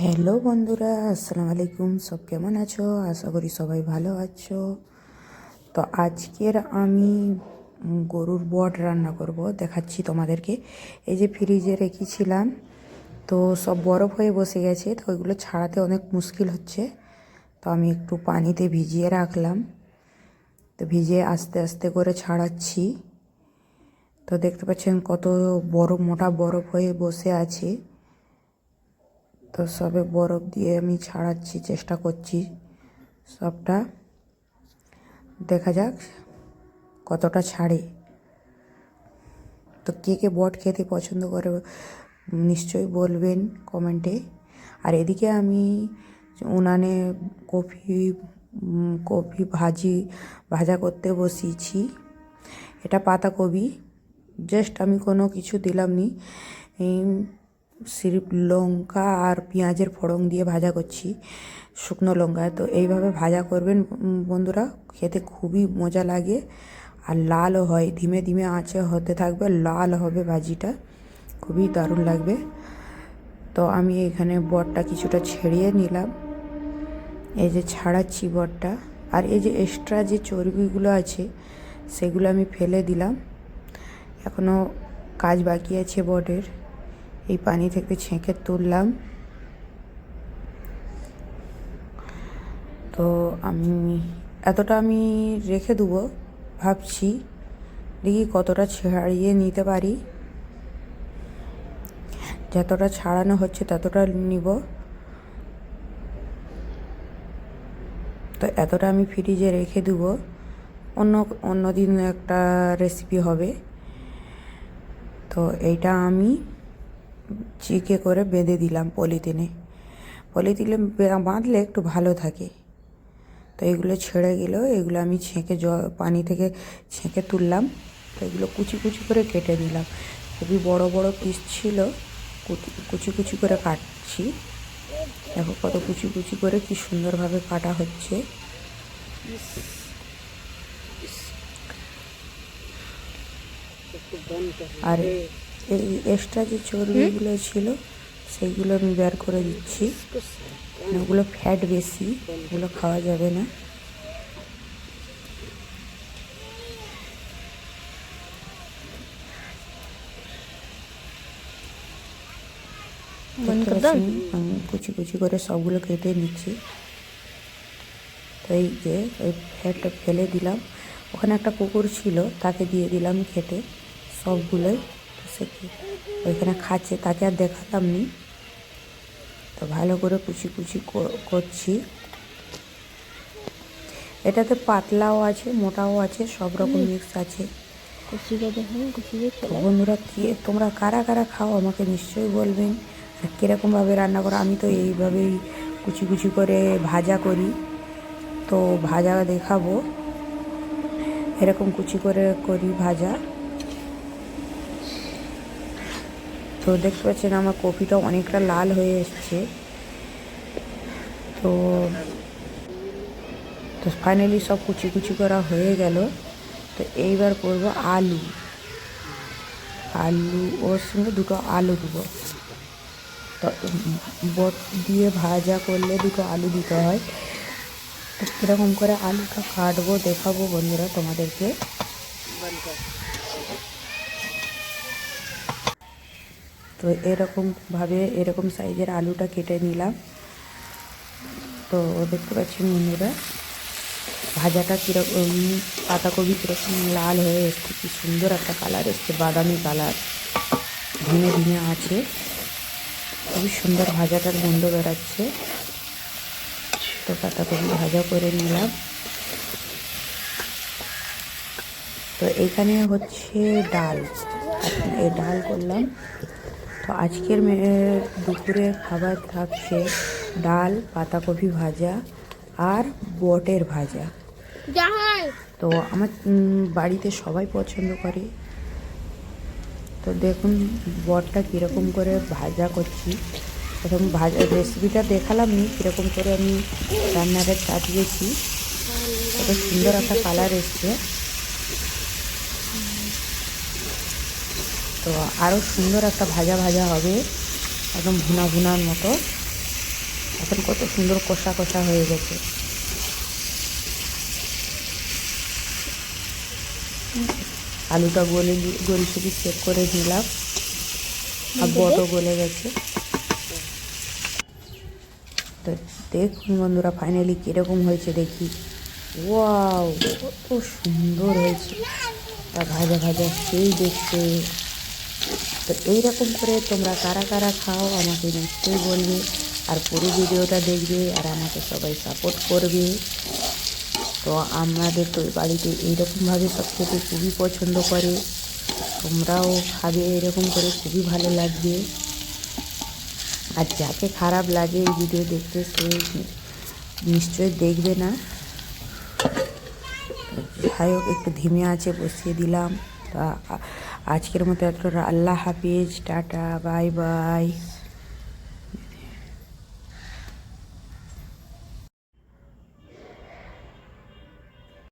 Hello বন্ধুরা, আসসালামু আলাইকুম। সব কেমন আছো? আশা করি সবাই ভালো আছো। তো আজকের আমি গরুর বট রান্না করব, দেখাচ্ছি তোমাদেরকে। এই যে ফ্রিজে রেখেছিলাম, তো সব বরফ হয়ে বসে গেছে, তো ওইগুলো ছাড়াতে অনেক মুশকিল হচ্ছে। তো আমি একটু পানিতে ভিজিয়ে রাখলাম, তো ভিজিয়ে আস্তে আস্তে করে ছাড়াচ্ছি। তো দেখতে পাচ্ছেন কত বরফ, মোটা বরফ হয়ে বসে আছে। তো সবে বরফ দিয়ে আমি ছাড়াচ্ছি, চেষ্টা করছি সবটা। দেখা যাক কতটা ছাড়ে। তো কে কে বট খেতে পছন্দ করে নিশ্চয়ই বলবেন কমেন্টে। আর এদিকে আমি উনানে কপি ভাজা করতে বসিয়েছি। এটা পাতাকপি, জাস্ট আমি কোনো কিছু দিলাম নি, সির্ফ লঙ্কা আর পেঁয়াজের ফোড়ন দিয়ে ভাজা করছি, শুকনো লঙ্কা। তো এইভাবে ভাজা করবেন বন্ধুরা, খেতে খুবই মজা লাগে আর লালও হয়। ধীমে ধীমে আঁচে হতে থাকবে, লাল হবে ভাজিটা, খুবই দারুণ লাগবে। তো আমি এখানে বটটা কিছুটা ছেড়িয়ে নিলাম, এই যে ছাড়াচ্ছি বটটা। আর এই যে এক্সট্রা যে চর্বিগুলো আছে সেগুলো আমি ফেলে দিলাম। এখনও কাজ বাকি আছে বটের। এই পানি থেকে ছেঁকে তুললাম। তো এতটা আমি রেখে দেবো ভাবছি, দেখি কতটা ছাড়িয়ে নিতে পারি। যতটা ছাড়ানো হচ্ছে ততটা নিব। তো এতটা আমি ফ্রিজে রেখে দেবো, অন্য দিন একটা রেসিপি হবে। তো এইটা আমি চিকে করে বেঁধে দিলাম পলিথিনে বাঁধলে একটু ভালো থাকে। তো এগুলো ছেড়ে গেলেও এগুলো আমি পানি থেকে ছেঁকে তুললাম। তো এগুলো কুচি কুচি করে কেটে নিলাম। খুবই বড় বড় পিস ছিল, কুচি কুচি করে কাটছি। দেখো কত কুচি কুচি করে কি সুন্দরভাবে কাটা হচ্ছে। আর এই এক্সট্রা যে চর্বিগুলো ছিল সেইগুলো আমি বের করে দিচ্ছি। ওগুলো ফ্যাট বেশি, ওগুলো খাওয়া যাবে না। কুচি কুচি করে সবগুলো কেটে নিচ্ছি। তো এই যে ওই ফ্যাটটা ফেলে দিলাম। ওখানে একটা কুকুর ছিল, তাকে দিয়ে দিলাম খেতে সবগুলোই। সে ওইখানে খাচ্ছে, তাকে আর দেখালাম নি। তো ভালো করে কুচি কুচি করছি। এটাতে পাতলাও আছে, মোটাও আছে, সব রকম মিক্স আছে। বন্ধুরা, তোমরা কারা কারা খাও আমাকে নিশ্চয়ই বলবেন। আর কীরকমভাবে রান্না করো? আমি তো এইভাবেই কুচি কুচি করে ভাজা করি, তো ভাজা দেখাবো। এরকম কুচি করে করি ভাজা। তো দেখতে পাচ্ছেন আমার কপিটা অনেকটা লাল হয়ে এসছে। তো ফাইনালি সব কুচি কুচি করা হয়ে গেল। তো এইবার করব আলু ওর সঙ্গে দুটো আলু দেবো। তো বট দিয়ে ভাজা করলে দুটো আলু দিতে হয়। তো কীরকম করে আলুটা কাটবো দেখাবো বন্ধুরা তোমাদেরকে। তো এরকম সাইজের আলুটা কেটে নিলাম। তো দেখতে পাচ্ছেন বন্ধুরা ভাজাটা কীরকম, পাতাকপি কীরকম লাল হয়ে এসছে, কি সুন্দর একটা কালার এসছে, বাদামি কালার। ধীমে ধীমে আছে, খুবই সুন্দর ভাজাটার গন্ধ বেরাচ্ছে। তো পাতাকপি ভাজা করে নিলাম। তো এইখানে হচ্ছে ডাল, এই ডাল করলাম। তো আজকের দুপুরের খাবার থাকছে ডাল, পাতাকপি ভাজা আর বটের ভাজা। তো আমার বাড়িতে সবাই পছন্দ করে। তো দেখুন বটটা কীরকম করে ভাজা করছি। প্রথম রেসিপিটা দেখালাম নি কীরকম করে আমি রান্নাটা চাপিয়েছি। কত সুন্দর একটা কালার এসছে। তো আরও সুন্দর একটা ভাজা ভাজা হবে, একদম ভুনার মতো। এখন কত সুন্দর কষা কষা হয়ে গেছে। আলুটা গলে শুধু চেক করে দিলাম, আর বটও গলে গেছে। তো দেখুন বন্ধুরা ফাইনালি কীরকম হয়েছে দেখি। ওয়াও, কত সুন্দর হয়েছে, তা ভাজা ভাজা সেই দেখতে। তো এইরকম করে তোমরা কারা কারা খাও আমাকে নিশ্চয়ই বলবে, আর পুরো ভিডিওটা দেখবে আর আমাকে সবাই সাপোর্ট করবে। তো আমাদের তো বাড়িতে এইরকমভাবে সব খেতে খুবই পছন্দ করে, তোমরাও খাবে এরকম করে, খুবই ভালো লাগবে। আর যাকে খারাপ লাগে এই ভিডিও দেখতে সে নিশ্চয়ই দেখবে না। যাই হোক, একটু ধিমে আছে বসিয়ে দিলাম। তা আজকের মতো এতটা, আল্লাহ হাফিজ, টাটা, বাই বাই।